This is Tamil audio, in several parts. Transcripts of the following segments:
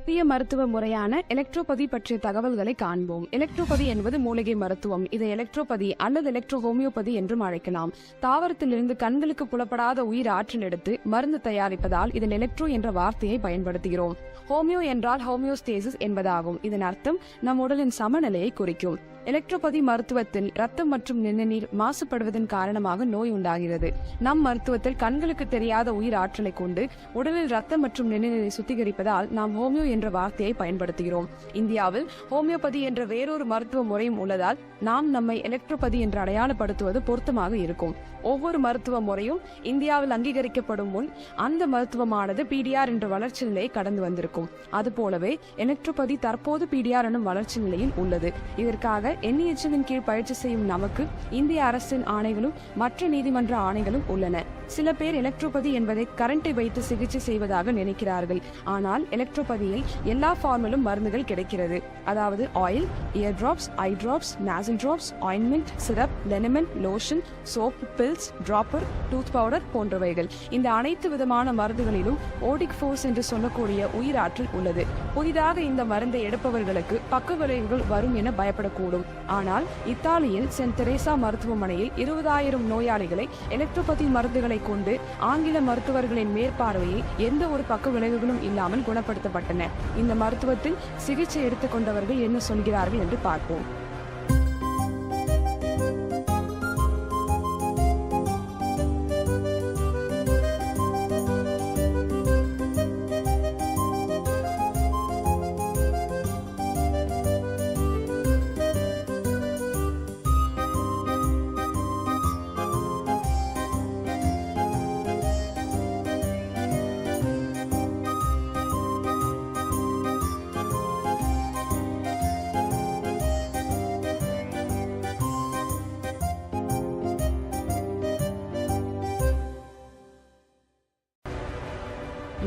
புதிய மருத்துவ முறையான எலக்ட்ரோபதி பற்றிய தகவல்களை காண்போம். எலக்ட்ரோபதி என்பது மூலிகை மருத்துவம். இதை எலக்ட்ரோபதி அல்லது எலக்ட்ரோ ஹோமியோபதி என்றும் அழைக்கலாம். தாவரத்திலிருந்து கண்களுக்கு புலப்படாத உயிர் ஆற்றல் எடுத்து மருந்து தயாரிப்பதால் இதில் எலக்ட்ரோ என்ற வார்த்தையை பயன்படுத்துகிறோம். ஹோமியோ என்றால் ஹோமியோஸ்டேசிஸ் என்பதாகும். இதன் அர்த்தம் நம் உடலின் சமநிலையை குறிக்கும். எலக்ட்ரோபதி மருத்துவத்தில் ரத்தம் மற்றும் நிணநீர் மாசுபடுவதன் காரணமாக நோய் உண்டாகிறது. நம் மருத்துவத்தில் கண்களுக்கு தெரியாத உயிர் ஆற்றலை கொண்டு உடலில் ரத்தம் மற்றும் நிணநீரை சுத்திகரிப்பதால் நாம் ஹோமியோ என்ற வார்த்தையை பயன்படுத்துகிறோம். இந்தியாவில் ஹோமியோபதி என்ற வேறொரு மருத்துவ முறையும் உள்ளதால் நாம் நம்மை எலக்ட்ரோபதி என்று அடையாளப்படுத்துவது பொருத்தமாக இருக்கும். ஒவ்வொரு மருத்துவ முறையும் இந்தியாவில் அங்கீகரிக்கப்படும் முன் அந்த மருத்துவமானது பிடிஆர் என்ற வளர்ச்சி நிலையை கடந்து வந்திருக்கும். அதுபோலவே எலக்ட்ரோபதி தற்போது பிடிஆர் எனும் வளர்ச்சி நிலையில் உள்ளது. இதற்காக NEHவின் கீழ் பயிற்சி செய்யும் நமக்கு இந்திய அரசின் ஆணைகளும் மற்ற நீதிமன்ற ஆணைகளும் உள்ளன. சில பேர் எலக்ட்ரோபதி என்பதை கரண்டை வைத்து சிகிச்சை செய்வதாக நினைக்கிறார்கள். ஆனால் எலக்ட்ரோபதியில் எல்லா ஃபார்மிலும் மருந்துகள் கிடைக்கிறது. அதாவது oil, ear drops, eye drops, nasal drops, ointment, syrup, liniment, lotion, soap, pills, dropper, tooth powder போன்றவைகள். இந்த அனைத்து விதமான மருந்துகளிலும் ஓடிக் ஃபோர்ஸ் என்று சொல்லக்கூடிய உயிர் ஆற்றல் உள்ளது. புதிதாக இந்த மருந்தை எடுப்பவர்களுக்கு பக்க விளைவுகள் வரும் என பயப்படக்கூடும். ஆனால் இத்தாலியில் சென்ட் தெரேசா மருத்துவமனையில் 20,000 நோயாளிகளை எலக்ட்ரோபதி மருந்துகளை கொண்டு ஆங்கில மருத்துவர்களின் மேற்பார்வையில் எந்த ஒரு பக்க விளைவுகளும் இல்லாமல் குணப்படுத்தப்பட்டன. இந்த மருத்துவத்தில் சிகிச்சை எடுத்துக்கொண்டவர்கள் என்ன சொல்கிறார்கள் என்று பார்ப்போம்.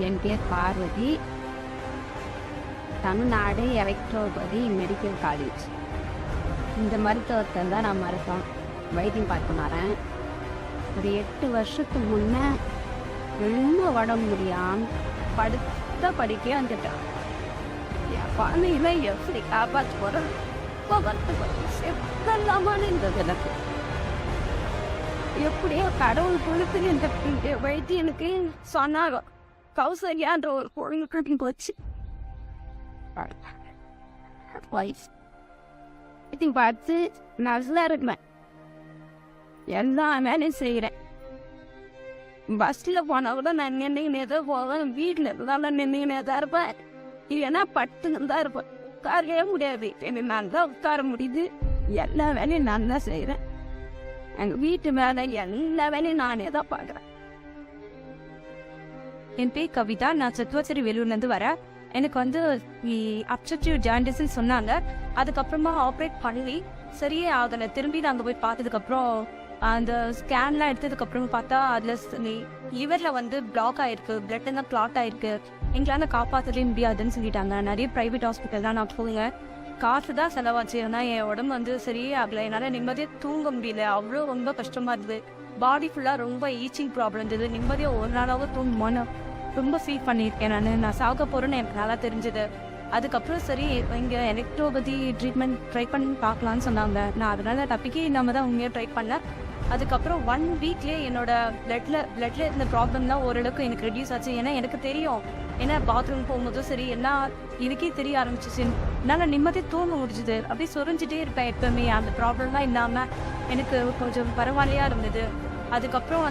என் பேர் Parvathi. Tamil Nadu electropathy medical college இந்த மருத்துவத்தை தான் நான் வைத்தியம் பார்க்க வரேன். ஒரு 8 வருஷத்துக்கு முன்னே ரொம்ப உடம்பு முடியாமல் படிக்க வந்துட்டேன். என் குழந்தைகளை எப்படி காப்பாற்ற போகிறேன் ரொம்ப வருத்தப்பட்டு செத்தல்லாமல் இருந்தது. எனக்கு எப்படியோ கடவுள் கொடுத்து இந்த வைத்தியனுக்கு சொன்னாங்க. கௌசல்யான்ற ஒரு பொழுது போச்சு. பார்த்து நல்லா இருப்பேன். எல்லா வேலையும் செய்கிறேன். பஸ்ஸில் போனால் கூட நான் நின்றுக்கினே தான் போவேன். வீட்டில் இருந்தாலும் நின்றுக்கினே தான் இருப்பேன். இல்லைன்னா பட்டுன்னு தான் இருப்பேன். உட்காரவே முடியாது. எனக்கு நான் தான் உட்கார முடியுது. எல்லா வேலையும் நான் தான் செய்கிறேன். எங்கள் வீட்டு மேலே எல்லா வேலையும் நானே தான் பார்க்குறேன். என் பேர் கவிதா. நான் சத்துவாச்சேரி வேலூர்லேருந்து வரேன். எனக்கு அப்செக்டிவ் ஜாண்டிஸ்ன்னு சொன்னாங்க. அதுக்கப்புறமா ஆப்ரேட் பண்ணி சரியே ஆகலை. திரும்பி நாங்கள் போய் பார்த்ததுக்கப்புறம் அந்த ஸ்கேன்லாம் எடுத்ததுக்கப்புறம் பார்த்தா அதில் லிவரில் பிளாக் ஆகிருக்கு, பிளட் தான் கிளாட் ஆகிருக்கு. எங்களால் காப்பாற்றவே முடியாதுன்னு சொல்லிட்டாங்க. நிறைய ப்ரைவேட் ஹாஸ்பிட்டல் தான் நான் போங்க. காசு தான் செலவாச்சு. ஆனால் என் உடம்பு சரியே ஆகலை. என்னால் நிம்மதியாக தூங்க முடியல. அவ்வளோ ரொம்ப கஷ்டமாக இருந்தது. பாடி ஃபுல்லாக ரொம்ப ஈச்சிங் ப்ராப்ளம் இருந்தது. நிம்மதியாக ஒரு நாளாக தூங்குமோன்னு ரொம்ப ஃபீல் பண்ணியிருக்கேன். நான் சாக போகிறேன்னு எனக்கு நல்லா தெரிஞ்சது. அதுக்கப்புறம் சரி இங்கே எலக்ட்ரோபதி ட்ரீட்மெண்ட் ட்ரை பண்ணி பார்க்கலான்னு சொன்னாங்க. நான் அதனால் தப்பிக்கி நம்ம தான் உண்மையாக ட்ரை பண்ணேன். அதுக்கப்புறம் 1 வீக்லேயே என்னோட பிளட்டில் இருந்த ப்ராப்ளம்லாம் ஓரளவுக்கு எனக்கு ரெடியூஸ் ஆச்சு. ஏன்னா எனக்கு தெரியும். ஏன்னா பாத்ரூம் போகும்போதும் சரி எல்லாம் இதுக்கே தெரிய ஆரம்பிச்சிச்சு. என்னால் நிம்மதியாக தூங்க முடிஞ்சுது. அப்படியே சொரிஞ்சிட்டே இருப்பேன் எப்பவுமே. அந்த ப்ராப்ளம்லாம் இல்லாமல் எனக்கு கொஞ்சம் பரவாயில்லையாக இருந்தது. அதுக்கப்புறம்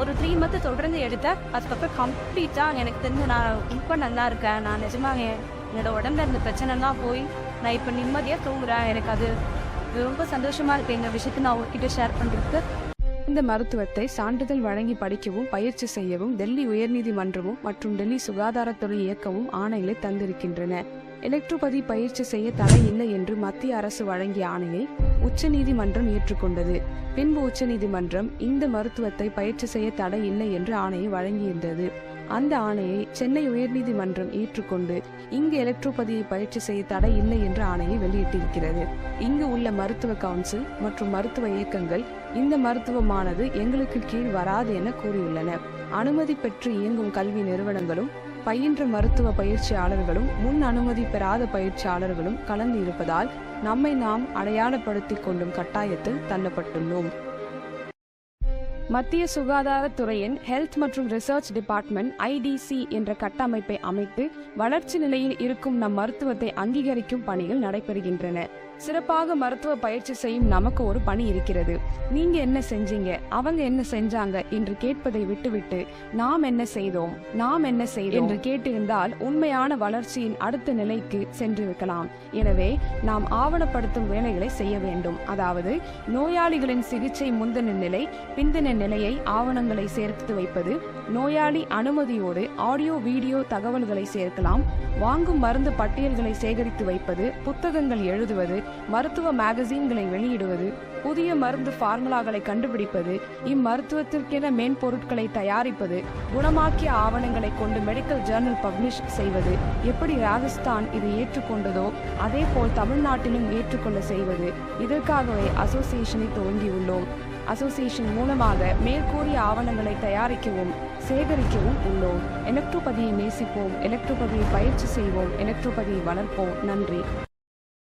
ஒரு 3 மந்த் தொடர்ந்து எடுத்தேன். அதுக்கப்புறம் கம்ப்ளீட்டாக எனக்கு தெரிஞ்சு நான் இப்போ நல்லா இருக்கேன். நான் நிஜமாக என்னோட உடம்புல இருந்த பிரச்சனைலாம் போய் நான் இப்போ நிம்மதியாக தூங்குறேன். எனக்கு அது ரொம்ப சந்தோஷமாக இருக்குது. இந்த விஷயத்தை நான் உங்ககிட்ட ஷேர் பண்ணுறதுக்கு. இந்த மருத்துவத்தை சான்றிதழ் வழங்கி படிக்கவும் பயிற்சி செய்யவும் டெல்லி உயர்நீதிமன்றமும் மற்றும் டெல்லி சுகாதாரத்துறை இயக்கமும் ஆணைகளை தந்திருக்கின்றன. எலக்ட்ரோபதி பயிற்சி செய்ய தடை இல்லை என்று மத்திய அரசு வழங்கிய ஆணையை உச்சநீதிமன்றம் ஏற்றுக்கொண்டது. பின்பு உச்சநீதிமன்றம் இந்த மருத்துவத்தை பயிற்சி செய்ய தடை இல்லை என்று ஆணையை வழங்கியிருந்தது. அந்த ஆணையை சென்னை உயர்நீதிமன்றம் ஏற்றுக்கொண்டு இங்கு எலக்ட்ரோபதியை பயிற்சி செய்ய தடை இல்லை என்ற ஆணையை வெளியிட்டிருக்கிறது. இங்கு உள்ள மருத்துவ கவுன்சில் மற்றும் மருத்துவ இயக்கங்கள் இந்த மருத்துவமானது எங்களுக்கு கீழ் வராது என கூறியுள்ளன. அனுமதி பெற்று இயங்கும் கல்வி நிறுவனங்களும் பயின்ற மருத்துவ பயிற்சியாளர்களும் முன் அனுமதி பெறாத பயிற்சியாளர்களும் கலந்து இருப்பதால் நம்மை நாம் அடையாளப்படுத்திக் கொள்ளும் கட்டாயத்தில் தள்ளப்பட்டுள்ளோம். மத்திய சுகாதாரத்துறையின் ஹெல்த் மற்றும் ரிசர்ச் டிபார்ட்மெண்ட் IDC என்ற கட்டமைப்பை அமைத்து வளர்ச்சி நிலையில் இருக்கும் நம் மருத்துவத்தை அங்கீகரிக்கும் பணிகள் நடைபெறுகின்றன. சிறப்பாக மருத்துவ பயிற்சி செய்யும் நமக்கு ஒரு பணி இருக்கிறது. நீங்க என்ன செஞ்சீங்க, அவங்க என்ன செஞ்சாங்க என்று கேட்பதை விட்டுவிட்டு நாம் என்ன செய்தோம் என்று கேட்டிருந்தால் உண்மையான வளர்ச்சியின் அடுத்த நிலைக்கு சென்றிருக்கலாம். எனவே நாம் ஆவணப்படுத்தும் வேலைகளை செய்ய வேண்டும். அதாவது நோயாளிகளின் சிகிச்சை முந்தின நிலை, பிந்தின நிலையை ஆவணங்களை சேர்த்து வைப்பது, நோயாளி அனுமதியோடு ஆடியோ வீடியோ தகவல்களை சேர்க்கலாம், வாங்கும் மருந்து பட்டியல்களை சேகரித்து வைப்பது, புத்தகங்கள் எழுதுவது, மருத்துவ மேகசின்களை வெளியிடுவது, புதிய மருந்து ஃபார்முலாக்களை கண்டுபிடிப்பது, இம்மருத்துவத்திற்கென மென்பொருட்களை தயாரிப்பது, குணமாக்கிய ஆவணங்களை கொண்டு மெடிக்கல் ஜர்னல் பப்ளிஷ் செய்வது, எப்படி ராஜஸ்தான் இதை ஏற்றுக்கொண்டதோ அதே போல் தமிழ்நாட்டிலும் ஏற்றுக்கொள்ள செய்வது. இதற்காகவே அசோசியேஷனை துவங்கியுள்ளோம். அசோசியேஷன் மூலமாக மேற்கூறிய ஆவணங்களை தயாரிக்கவும் சேகரிக்கவும் உள்ளோம். எலக்ட்ரோபதியை நேசிப்போம், எலக்ட்ரோபதியை பயிற்சி செய்வோம், எலக்ட்ரோபதியை வளர்ப்போம். நன்றி.